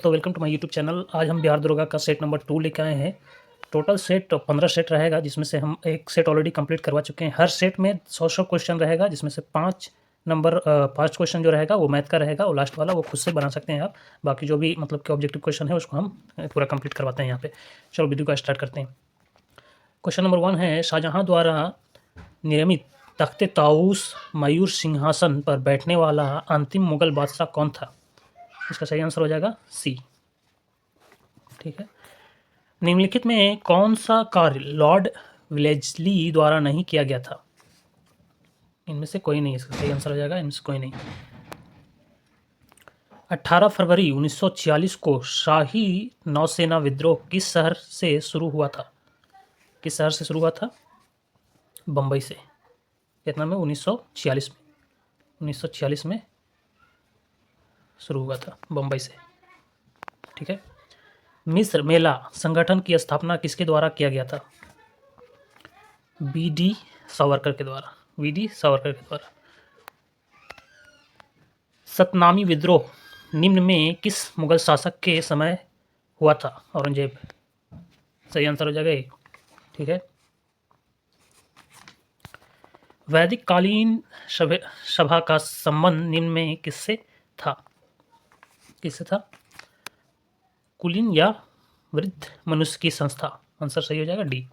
तो welcome to my YouTube channel. आज हम बिहार दरोगा का सेट नंबर 2 लेके आए हैं। टोटल सेट 15 सेट रहेगा, जिसमें से हम एक सेट ऑलरेडी कंप्लीट करवा चुके हैं। हर सेट में 100 क्वेश्चन रहेगा, जिसमें से 5 क्वेश्चन जो रहेगा वो मैथ का रहेगा और लास्ट वाला वो खुद से बना सकते हैं आप। बाकी जो भी मतलब कि ऑब्जेक्टिव क्वेश्चन है उसको हम पूरा कंप्लीट करवाते हैं यहाँ पे। चलो वीडियो का स्टार्ट करते हैं। क्वेश्चन नंबर 1 है, शाहजहाँ द्वारा निर्मित तख्ते ताऊस मयूर सिंहासन पर बैठने वाला अंतिम मुगल बादशाह कौन था? इसका सही आंसर हो जाएगा सी। ठीक है। निम्नलिखित में कौन सा कार्य लॉर्ड विलेजली द्वारा नहीं किया गया था? इनमें से कोई नहीं, इसका सही आंसर हो जाएगा इनमें से कोई नहीं। 18 फरवरी 1946 को शाही नौसेना विद्रोह किस शहर से शुरू हुआ था? किस शहर से शुरू हुआ था? बम्बई से। कितना में? 1946 में शुरू हुआ था, बम्बई से। ठीक है। मिस्र मेला संगठन की स्थापना किसके द्वारा किया गया था? वी.डी. सावरकर के द्वारा। वी.डी. सावरकर के द्वारा। सतनामी विद्रोह निम्न में किस मुगल शासक के समय हुआ था? औरंगजेब। सही आंसर हो जाएगा ये। ठीक है। वैदिक कालीन सभा का संबंध निम्न में किससे था? किससे था? कुलीन या वृद्ध मनुष्य की संस्था। आंसर सही हो जाएगा डी।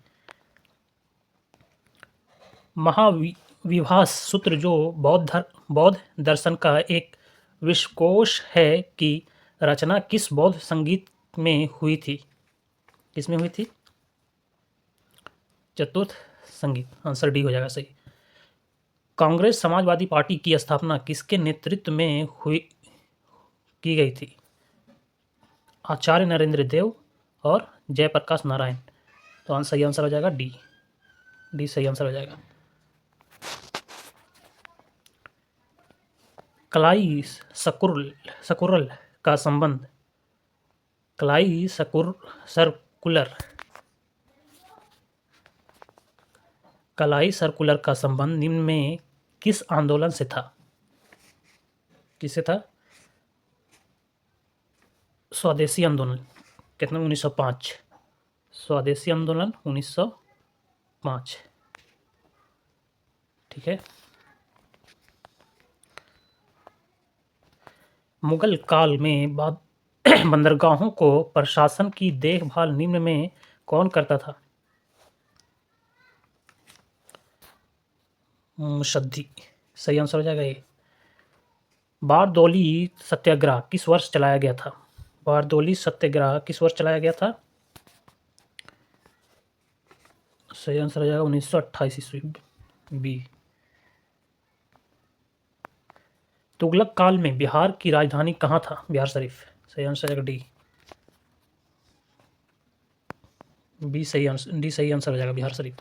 महाविभास सूत्र जो बौद्ध दर्शन का एक विश्वकोश है की रचना किस बौद्ध संगीत में हुई थी? किसमें हुई थी? चतुर्थ संगीत। आंसर डी हो जाएगा सही। कांग्रेस समाजवादी पार्टी की स्थापना किसके नेतृत्व में की गई थी? आचार्य नरेंद्र देव और जयप्रकाश नारायण। तो सही आंसर हो जाएगा डी। डी सही आंसर हो जाएगा। कलाई सकुरल का संबंध कलाई सर्कुलर का संबंध निम्न में किस आंदोलन से था? किससे था? स्वदेशी आंदोलन। कितना? 1905। स्वदेशी आंदोलन 1905। ठीक है। मुगल काल में बंदरगाहों को प्रशासन की देखभाल निम्न में कौन करता था? मुशद्दी। सही आंसर हो जाएगा ये। बारदौली सत्याग्रह किस वर्ष चलाया गया था? बारदौली सत्याग्रह किस वर्ष चलाया गया था? सही आंसर हो जाएगा 1928 ईस्वी बी। तुगलक काल में बिहार की राजधानी कहाँ था? बिहार शरीफ। सही आंसर है डी। डी सही आंसर हो जाएगा बिहार शरीफ।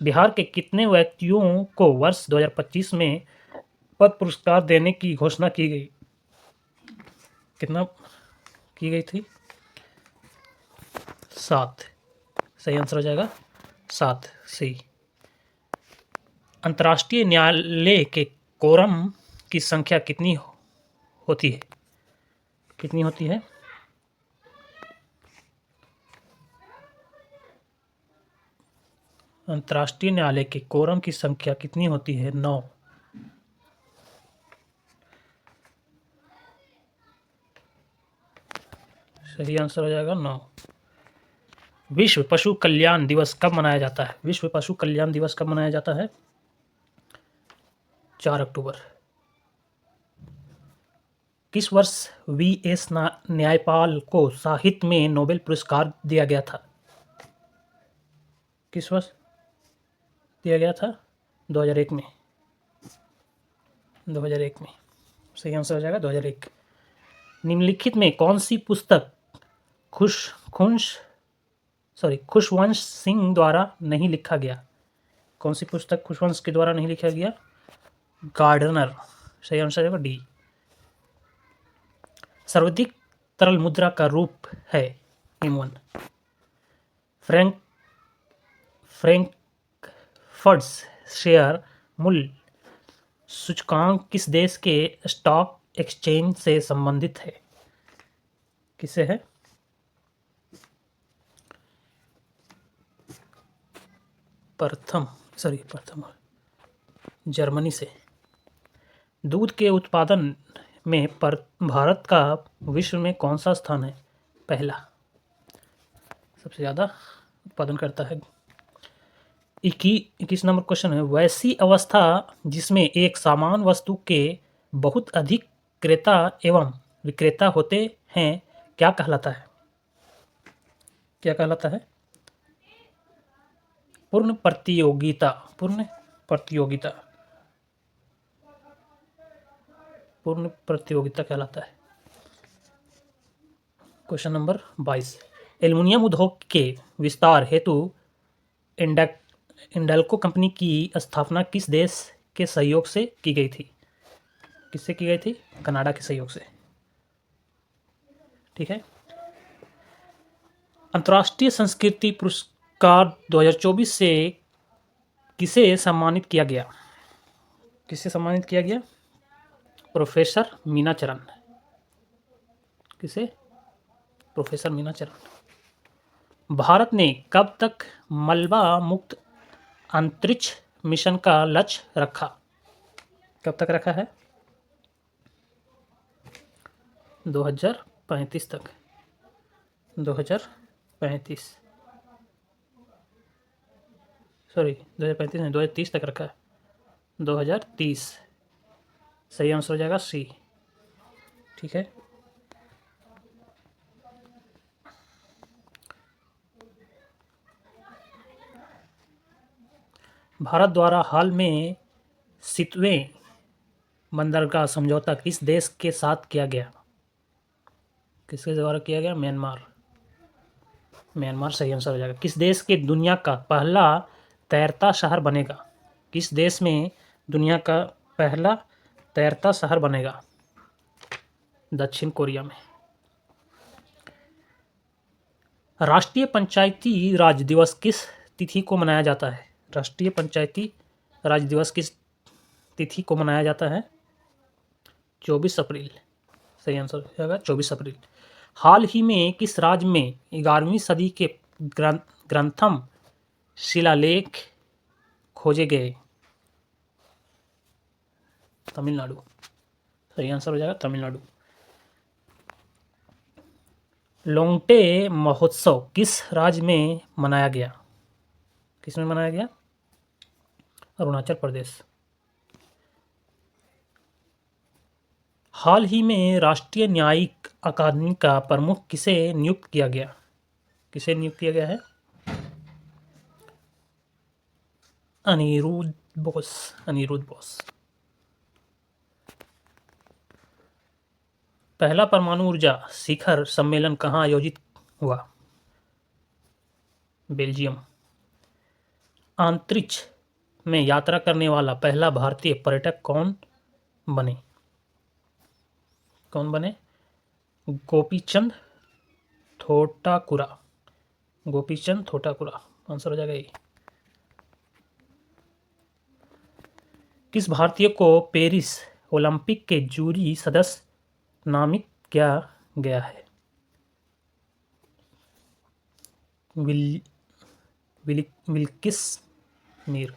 बिहार के कितने व्यक्तियों को वर्ष 2025 में पद्म पुरस्कार देने की घोषणा की गई? कितना की गई थी? 7। सही आंसर हो जाएगा 7 सी। अंतर्राष्ट्रीय न्यायालय के कोरम की संख्या कितनी होती है? कितनी होती है? अंतर्राष्ट्रीय न्यायालय के कोरम की संख्या कितनी होती है? 9। सही आंसर हो जाएगा 9। विश्व पशु कल्याण दिवस कब मनाया जाता है? विश्व पशु कल्याण दिवस कब मनाया जाता है? 4 अक्टूबर। किस वर्ष वी.एस. न्यायपाल को साहित्य में नोबेल पुरस्कार दिया गया था? किस वर्ष दिया गया था? 2001 में। 2001 में। सही आंसर हो जाएगा 2001। निम्नलिखित में कौन सी पुस्तक खुशवंश सिंह द्वारा नहीं लिखा गया? कौन सी पुस्तक खुशवंश के द्वारा नहीं लिखा गया? गार्डनर। सही आंसर है डी। सर्वाधिक तरल मुद्रा का रूप है M1। फ्रैंकफर्ट शेयर मूल्य सूचकांक किस देश के स्टॉक एक्सचेंज से संबंधित है? किससे है? प्रथम जर्मनी से। दूध के उत्पादन में भारत का विश्व में कौन सा स्थान है? पहला, सबसे ज़्यादा उत्पादन करता है। 21 नंबर क्वेश्चन है, वैसी अवस्था जिसमें एक समान वस्तु के बहुत अधिक क्रेता एवं विक्रेता होते हैं क्या कहलाता है? क्या कहलाता है? पूर्ण प्रतियोगिता। पूर्ण प्रतियोगिता कहलाता है। क्वेश्चन नंबर 22, एल्युमिनियम उद्योग के विस्तार हेतु इंडेल्को कंपनी की स्थापना किस देश के सहयोग से की गई थी? किससे की गई थी? कनाडा के सहयोग से। ठीक है। अंतर्राष्ट्रीय संस्कृति पुरस्कार 2024 से किसे सम्मानित किया गया? किसे सम्मानित किया गया? प्रोफेसर मीना चरण। किसे? प्रोफेसर मीना चरण। भारत ने कब तक मलबा मुक्त अंतरिक्ष मिशन का लक्ष्य रखा? कब तक रखा है? 2035 तक। 2035 नहीं, 2030 तक रखा है। 2030 सही आंसर हो जाएगा सी। ठीक है। भारत द्वारा हाल में 7वें बंदरगाह समझौता किस देश के साथ किया गया? किसके द्वारा किया गया? म्यांमार सही आंसर हो जाएगा। किस देश के दुनिया का पहला तैरता शहर बनेगा? किस देश में दुनिया का पहला तैरता शहर बनेगा? दक्षिण कोरिया में। राष्ट्रीय पंचायती राज दिवस किस तिथि को मनाया जाता है? राष्ट्रीय पंचायती राज दिवस किस तिथि को मनाया जाता है? 24 अप्रैल सही आंसर हो जाएगा, 24 अप्रैल। हाल ही में किस राज्य में 11वीं सदी के ग्रंथम शिलालेख खोजे गए? तमिलनाडु सही आंसर हो जाएगा, तमिलनाडु। लोंगटे महोत्सव किस राज्य में मनाया गया? किस में मनाया गया? अरुणाचल प्रदेश। हाल ही में राष्ट्रीय न्यायिक अकादमी का प्रमुख किसे नियुक्त किया गया? किसे नियुक्त किया गया है? अनिरुद्ध बोस। पहला परमाणु ऊर्जा शिखर सम्मेलन कहाँ आयोजित हुआ? बेल्जियम। अंतरिक्ष में यात्रा करने वाला पहला भारतीय पर्यटक कौन बने? गोपीचंद थोटाकुरा। आंसर हो जाएगा ये। किस भारतीय को पेरिस ओलंपिक के जूरी सदस्य नामित किया गया है? विल्किस मीर।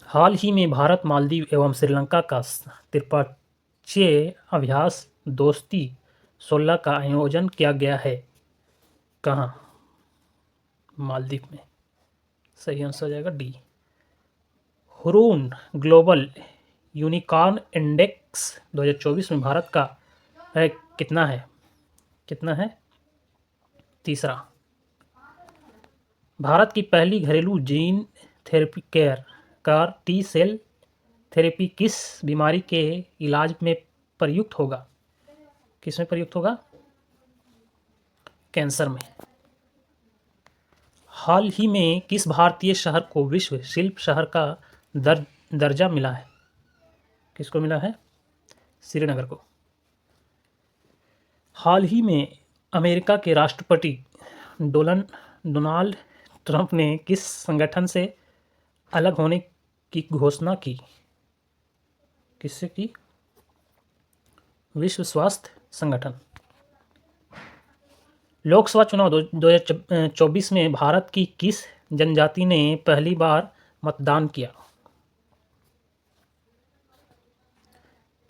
हाल ही में भारत, मालदीव एवं श्रीलंका का त्रिपक्षीय अभ्यास दोस्ती 16 का आयोजन किया गया है। कहाँ? मालदीव में सही आंसर हो जाएगा D. Hurun global unicorn index 2024 में भारत का कितना है? तीसरा। भारत की पहली घरेलू gene therapy CAR T cell therapy किस बीमारी के इलाज में प्रयुक्त होगा? किस में प्रयुक्त होगा? कैंसर में। हाल ही में किस भारतीय शहर को विश्व शिल्प शहर का दर्जा मिला है? किसको मिला है? श्रीनगर को। हाल ही में अमेरिका के राष्ट्रपति डोनाल्ड ट्रंप ने किस संगठन से अलग होने की घोषणा की? किससे की? विश्व स्वास्थ्य संगठन। लोकसभा चुनाव 2024 में भारत की किस जनजाति ने पहली बार मतदान किया?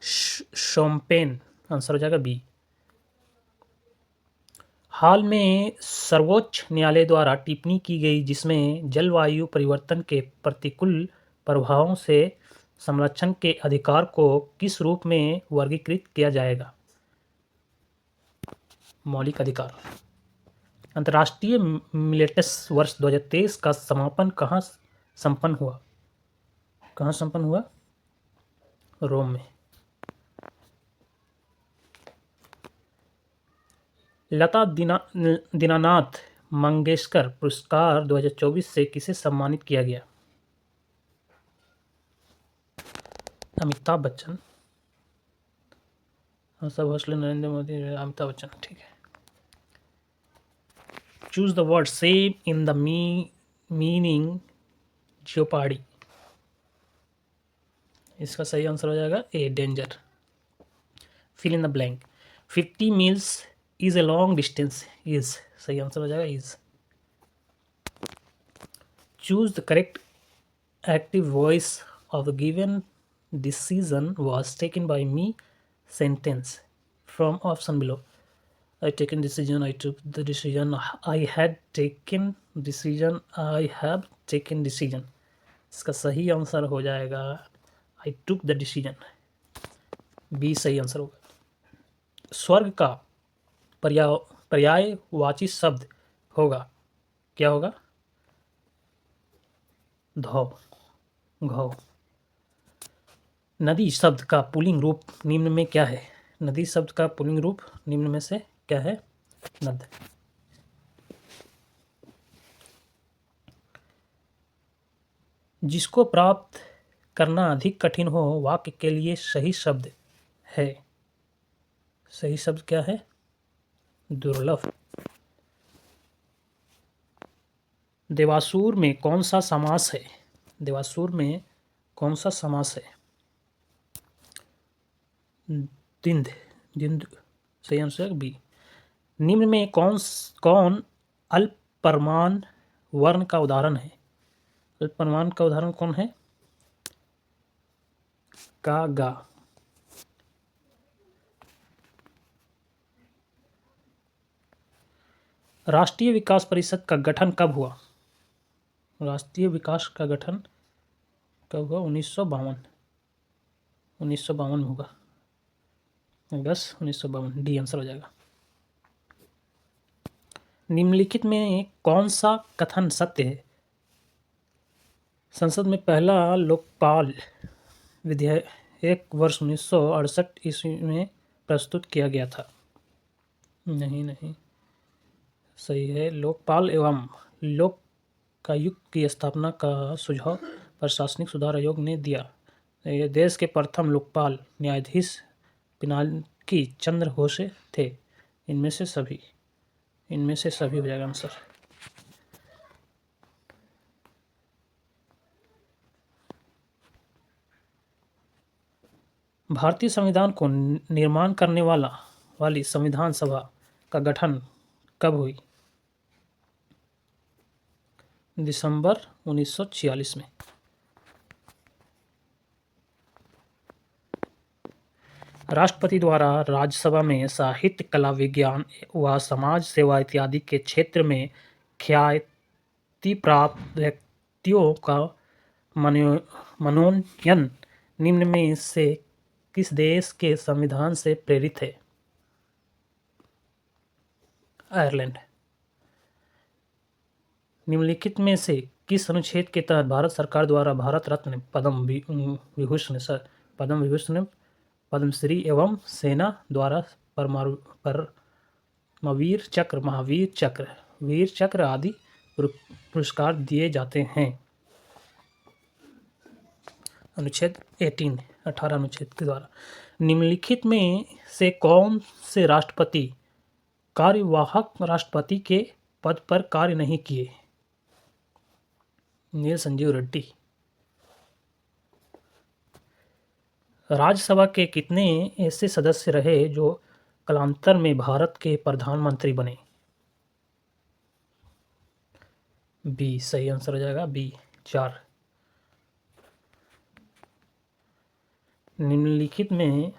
शोम्पेन, आंसर हो जाएगा बी। हाल में सर्वोच्च न्यायालय द्वारा टिप्पणी की गई जिसमें जलवायु परिवर्तन के प्रतिकूल प्रभावों से संरक्षण के अधिकार को किस रूप में वर्गीकृत किया जाएगा? मौलिक अधिकार। अंतर्राष्ट्रीय मिलेट्स वर्ष 2023 का समापन कहाँ संपन्न हुआ? कहाँ संपन्न हुआ? रोम में। लता दीनानाथ मंगेशकर पुरस्कार 2024 से किसे सम्मानित किया गया? अमिताभ बच्चन, आशा भोसले, नरेंद्र मोदी, अमिताभ बच्चन। ठीक है। Choose the word same in the meaning jeopardy. इसका सही आंसर हो जाएगा a, danger. Fill in the blank. 50 miles is a long distance is, सही आंसर हो जाएगा is. Choose the correct active voice of the given decision was taken by me. Sentence from option below. I taken decision, I took the decision, I had taken decision, I have taken decision. इसका सही answer हो जाएगा I took the decision, B सही answer होगा। स्वर्ग का पर्यायवाची शब्द होगा, क्या होगा? धौ, घौ। नदी शब्द का पुल्लिंग रूप निम्न में क्या है? नदी शब्द का पुल्लिंग रूप निम्न में से क्या है? नद। जिसको प्राप्त करना अधिक कठिन हो वाक्य के लिए सही शब्द है। सही शब्द क्या है? दुर्लभ। देवासुर में कौन सा समास है? देवासुर में कौन सा समास है? दिंद, दिंद, सही आंसर बी। निम्न में कौन अल्पप्रमाण वर्ण का उदाहरण है? अल्पप्रमाण का उदाहरण कौन है? का, गा। राष्ट्रीय विकास परिषद का गठन कब हुआ? राष्ट्रीय विकास का गठन कब हुआ? 1952। 1952 में होगा, अगस्त 1952, डी आंसर हो जाएगा। निम्नलिखित में कौन सा कथन सत्य है? संसद में पहला लोकपाल विधेयक वर्ष 1968 ईस्वी में प्रस्तुत किया गया था। नहीं, सही है। लोकपाल एवं लोकायुक्त की स्थापना का सुझाव प्रशासनिक सुधार आयोग ने दिया। ये देश के प्रथम लोकपाल न्यायाधीश पिनाकी चंद्र घोष थे। इनमें से सभी हो जाएगा आंसर। भारतीय संविधान को निर्माण करने वाली संविधान सभा का गठन कब हुई? दिसंबर 1946 में। राष्ट्रपति द्वारा राज्यसभा में साहित्य, कला, विज्ञान व समाज सेवा इत्यादि के क्षेत्र में ख्याति प्राप्त व्यक्तियों का मनोनयन निम्न में से किस देश के संविधान से प्रेरित है? आयरलैंड। निम्नलिखित में से किस अनुच्छेद के तहत भारत सरकार द्वारा भारत रत्न, पद्म विभूषण, पद्मश्री एवं सेना द्वारा परमवीर चक्र, महावीर चक्र, वीर चक्र आदि पुरस्कार दिए जाते हैं? अनुच्छेद 18 अनुच्छेद के द्वारा। निम्नलिखित में से कौन से राष्ट्रपति कार्यवाहक राष्ट्रपति के पद पर कार्य नहीं किए? नील संजीव रेड्डी। राज्यसभा के कितने ऐसे सदस्य रहे जो कालांतर में भारत के प्रधानमंत्री बने? बी सही आंसर हो जाएगा, बी 4। निम्नलिखित में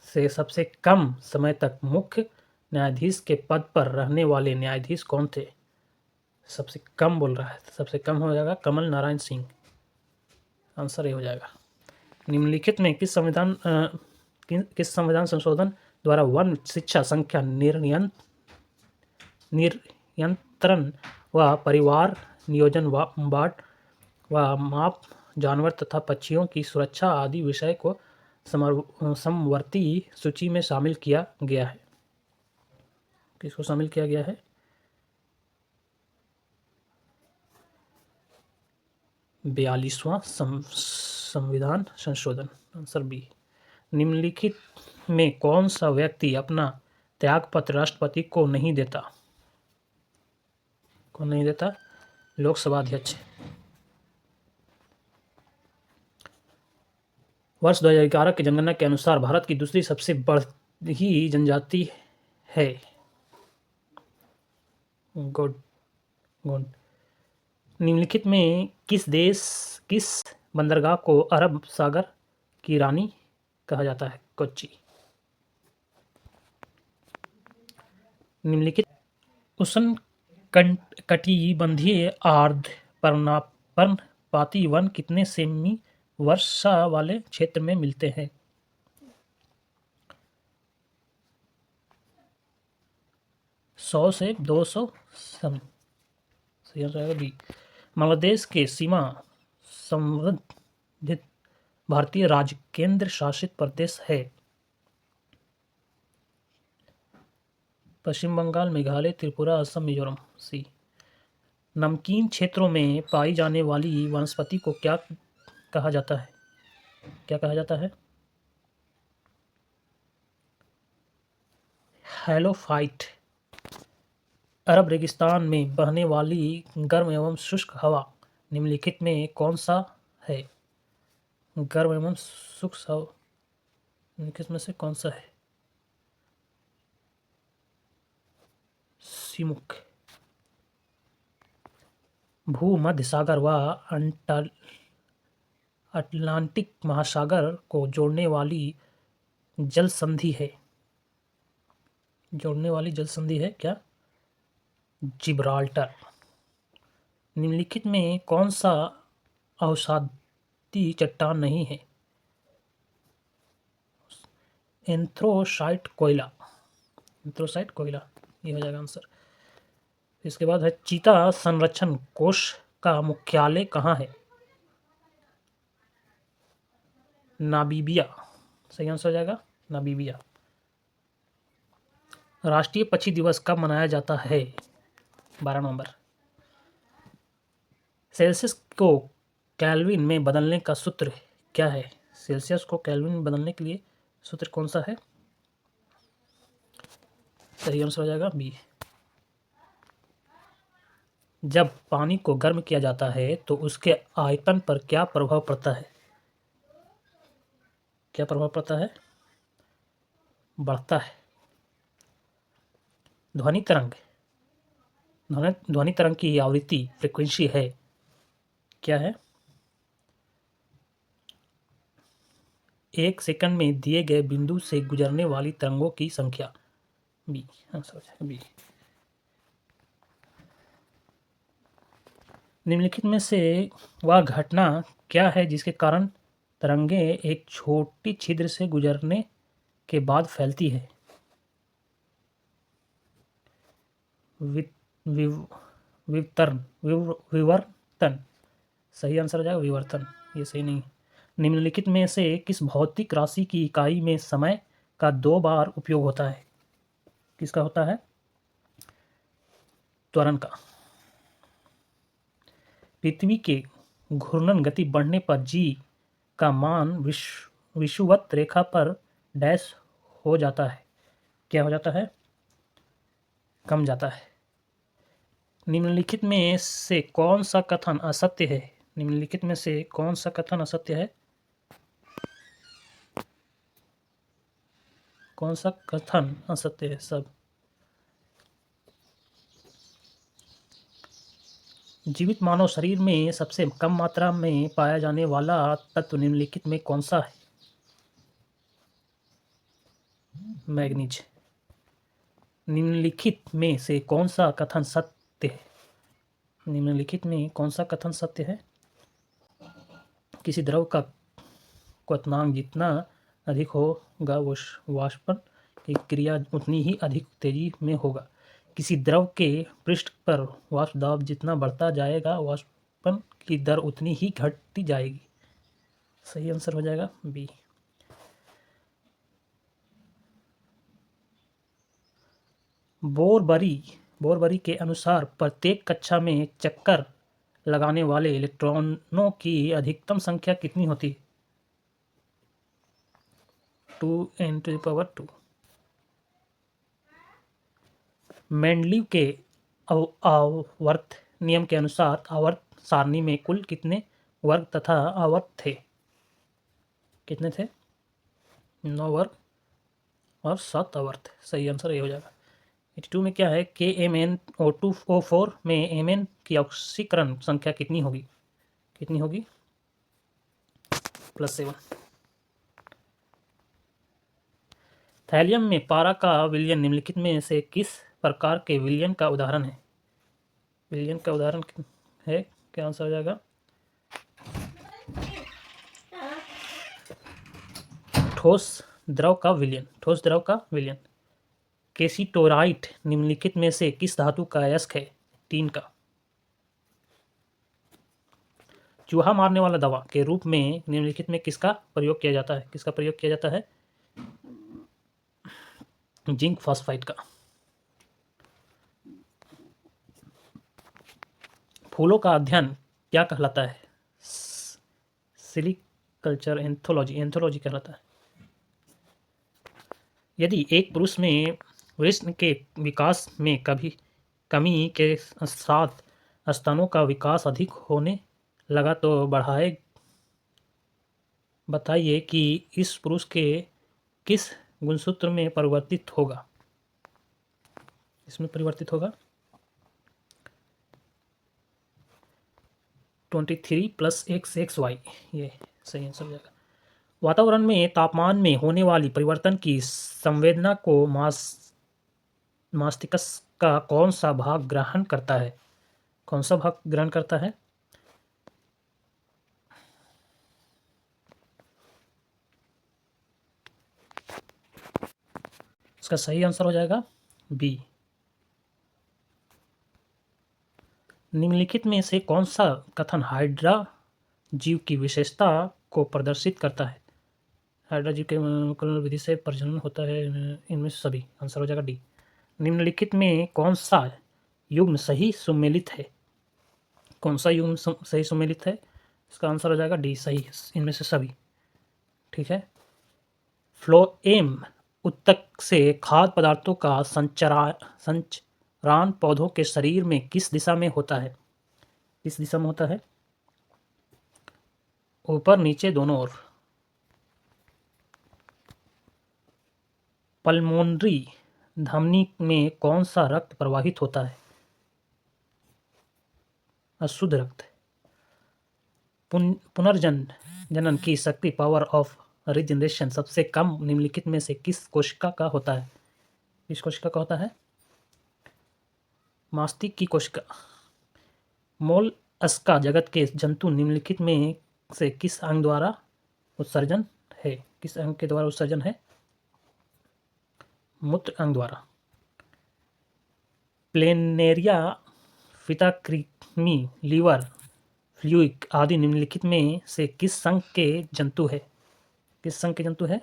से सबसे कम समय तक मुख्य न्यायाधीश के पद पर रहने वाले न्यायाधीश कौन थे? सबसे कम बोल रहा है, सबसे कम हो जाएगा कमल नारायण सिंह, आंसर ये हो जाएगा। निम्नलिखित में किस संविधान संशोधन द्वारा वन शिक्षा संख्या नियंत्रण व परिवार नियोजन बाट व माप जानवर तथा पक्षियों की सुरक्षा आदि विषय को समवर्ती सूची में शामिल किया गया है? किसको शामिल किया गया है? 42वां संविधान संशोधन, आंसर बी। निम्नलिखित में कौन सा व्यक्ति अपना त्यागपत्र राष्ट्रपति को नहीं देता? कौन नहीं देता? लोकसभा अध्यक्ष। वर्ष 2011 की जनगणना के अनुसार भारत की दूसरी सबसे बड़ी जनजाति है? Good good. निम्नलिखित में किस बंदरगाह को अरब सागर की रानी कहा जाता है? कोच्चि। निम्नलिखित उष्णकटिबंधीय आर्द्र पर्णपाती वन कितने सेमी वर्षा वाले क्षेत्र में मिलते हैं? 100 से 200 सेमी, सही आंसर आएगा बी। बांग्लादेश के सीमा संबंधित भारतीय राज्य केंद्र शासित प्रदेश है? पश्चिम बंगाल, मेघालय, त्रिपुरा, असम, मिजोरम, सी। नमकीन क्षेत्रों में पाई जाने वाली वनस्पति को क्या कहा जाता है? क्या कहा जाता है? हैलोफाइट। अरब रेगिस्तान में बहने वाली गर्म एवं शुष्क हवा निम्नलिखित में कौन सा है? गर्म एवं शुष्क हवा निम्नलिखित में से कौन सा है? सिमुक। भूमध्य सागर व अटलांटिक महासागर को जोड़ने वाली जल संधि है? क्या? जिब्राल्टर। निम्नलिखित में कौन सा अवसादी चट्टान नहीं है? एंथ्रोसाइट कोयला, ये हो जाएगा आंसर। इसके बाद है चीता संरक्षण कोष का मुख्यालय कहाँ है? नामीबिया, सही आंसर हो जाएगा नामीबिया। राष्ट्रीय पक्षी दिवस कब मनाया जाता है? 12 नवंबर। सेल्सियस को केल्विन में बदलने का सूत्र क्या है? सेल्सियस को केल्विन में बदलने के लिए सूत्र कौन सा है? सही आंसर हो जाएगा बी। जब पानी को गर्म किया जाता है तो उसके आयतन पर क्या प्रभाव पड़ता है? क्या प्रभाव पड़ता है? बढ़ता है। ध्वनि तरंग की आवृत्ति फ्रीक्वेंसी है? क्या है? 1 सेकंड में दिए गए बिंदु से गुजरने वाली तरंगों की संख्या, बी आंसर हो जाएगा बी। निम्नलिखित में से वह घटना क्या है जिसके कारण तरंगें एक छोटी छिद्र से गुजरने के बाद फैलती है? विवर्तन, सही आंसर हो जाएगा विवर्तन, ये सही नहीं है। निम्नलिखित में से किस भौतिक राशि की इकाई में समय का 2 बार उपयोग होता है? किसका होता है? त्वरण का। पृथ्वी के घूर्णन गति बढ़ने पर जी का मान विषुवत रेखा पर डैश हो जाता है? क्या हो जाता है? कम जाता है। निम्नलिखित में से कौन सा कथन असत्य है? निम्नलिखित में से कौन सा कथन असत्य है? कौन सा कथन असत्य है? सब। जीवित मानव शरीर में सबसे कम मात्रा में पाया जाने वाला तत्व निम्नलिखित में कौन सा है? मैग्नीज। निम्नलिखित में से कौन सा कथन सत्य है? निम्नलिखित में कौन सा कथन सत्य है? किसी द्रव का क्वथनांक जितना अधिक होगा वाष्पन की क्रिया उतनी ही अधिक तेजी में होगा। किसी द्रव के पृष्ठ पर वाष्प दाब जितना बढ़ता जाएगा वाष्पन की दर उतनी ही घटती जाएगी। सही आंसर हो जाएगा बी। बोरबरी के अनुसार प्रत्येक कक्षा में चक्कर लगाने वाले इलेक्ट्रॉनों की अधिकतम संख्या कितनी होती है? 2n⁻²। मेंडलीव के आवर्त नियम के अनुसार आवर्त सारणी में कुल कितने वर्ग तथा आवर्त थे? कितने थे? 9 वर्ग और 7 आवर्त। सही आंसर ये हो जाएगा। 82 में क्या है? KMnO2O4 में Mn की ऑक्सीकरण संख्या कितनी होगी? कितनी होगी? +7। थैलियम में पारा का विलयन निम्नलिखित में से किस प्रकार के विलयन का उदाहरण है? विलयन का उदाहरण है, क्या आंसर हो जाएगा? ठोस द्रव का विलयन। ठोस द्रव का विलयन। केसिटोराइट निम्नलिखित में से किस धातु का अयस्क है? 3 का। चूहा मारने वाला दवा के रूप में निम्नलिखित में किसका प्रयोग किया जाता है? किसका प्रयोग किया जाता है? जिंक फॉस्फाइड का। फूलों का अध्ययन क्या कहलाता है? सिलिकल्चर एंथोलॉजी कहलाता है। यदि एक पुरुष में वृषण के विकास में कमी के साथ स्तनों का विकास अधिक होने लगा तो बताइए कि इस पुरुष के किस गुणसूत्र में परिवर्तित होगा? इसमें परिवर्तित होगा 23 + XXY। ये सही आंसर हो जाएगा। वातावरण में तापमान में होने वाली परिवर्तन की संवेदना को मस्तिष्क का कौन सा भाग ग्रहण करता है? कौन सा भाग ग्रहण करता है? इसका सही आंसर हो जाएगा बी। निम्नलिखित में से कौन सा कथन हाइड्रा जीव की विशेषता को प्रदर्शित करता है? हाइड्रा जीव के कलर विधि से प्रजनन होता है। इनमें से सभी। आंसर हो जाएगा डी। निम्नलिखित में कौन सा युग्म सही सुमेलित है? कौन सा युग्म सही सुमेलित है? इसका आंसर हो जाएगा डी, सही इनमें से सभी। ठीक है। फ्लोएम उत्तक से खाद्य पदार्थों का संचरण पौधों के शरीर में किस दिशा में होता है? किस दिशा में होता है? ऊपर नीचे दोनों ओर। पल्मोनरी धमनी में कौन सा रक्त प्रवाहित होता है? अशुद्ध रक्त। पुनर्जनन की शक्ति पावर ऑफ रीजनरेशन सबसे कम निम्नलिखित में से किस कोशिका का होता है? किस कोशिका का होता है? मास्तिक की कोशिका। मोलस्का जगत के जंतु निम्नलिखित में से किस अंग द्वारा उत्सर्जन है? किस अंग के द्वारा उत्सर्जन है? मूत्र अंग द्वारा। प्लेनेरिया, फिताकृमि, लीवर फ्लूइक आदि निम्नलिखित में से किस संघ के जंतु है? किस संघ के जंतु है?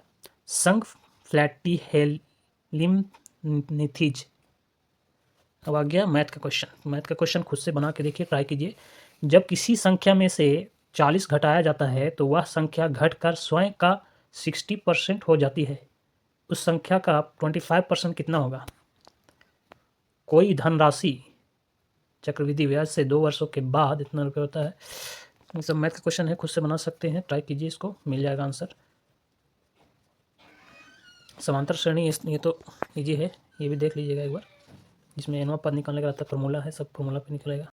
संघ प्लैटीहेल्मिन्थीज। अब आ गया मैथ का क्वेश्चन। मैथ का क्वेश्चन खुद से बना के देखिए, ट्राई कीजिए। जब किसी संख्या में से 40 घटाया जाता है तो वह संख्या घटकर स्वयं का 60% हो जाती है। उस संख्या का 25% कितना होगा? कोई धनराशि चक्रवृद्धि ब्याज से 2 वर्षों के बाद इतना रुपये होता है। ये सब मैथ का क्वेश्चन है, खुद से बना सकते हैं, ट्राई कीजिए, इसको मिल जाएगा आंसर। समांतर श्रेणी ये तो इजी है, ये भी देख लीजिएगा एक बार, जिसमें nवां पद निकालने का रहता है, फार्मूला है, सब फार्मूला पे निकलेगा।